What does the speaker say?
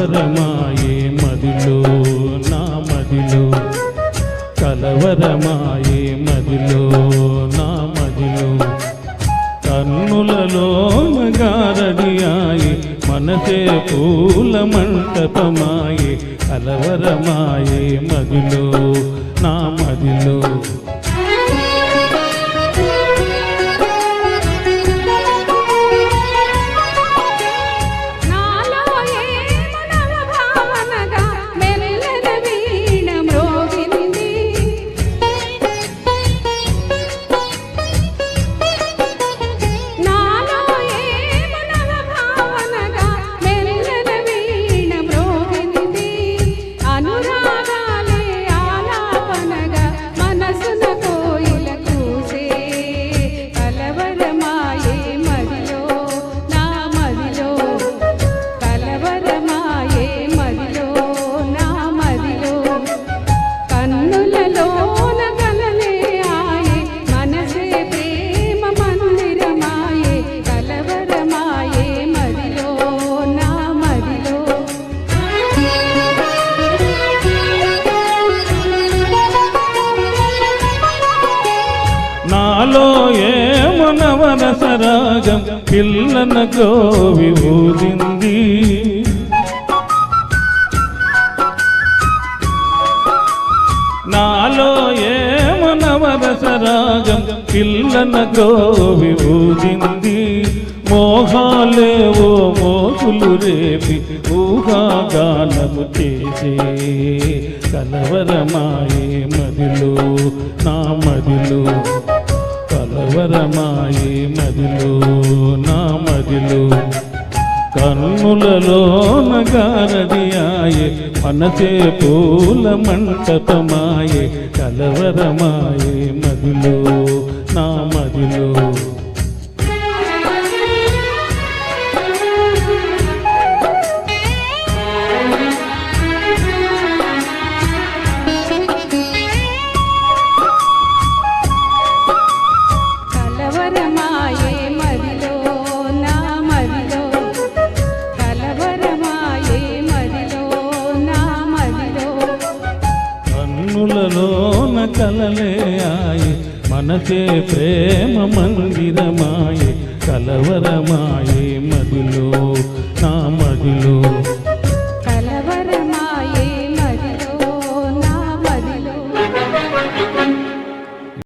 కలవరమాయే మదిలో నా మదిలో కలవరమాయే మదిలో నా మదిలో కన్నులలో గారడియాయి మనసే పూల మంటపమాయే కలవరమాయే మదిలో నా మదిలో నాలో ఏమో నవరసరాగం పిల్లన గోవి ఊదింది నాలో ఏమో నవరసరాగం పిల్లన గోవి ఊదింది మోహాలేవో మోసులు రేపి ఊహాగానము చేసే కలవరమాయే మదిలో నా మదిలో కలవరమాయే మదిలో నా మదిలో కన్నులలోన గారడియాయే మనసే పూల మంటపమాయే కలవరమాయే మదిలో నా మదిలో కన్నులలోన కలలే ఆయి మనసే ప్రేమ మందిరమాయే కలవరమాయే మదిలో నా మదిలో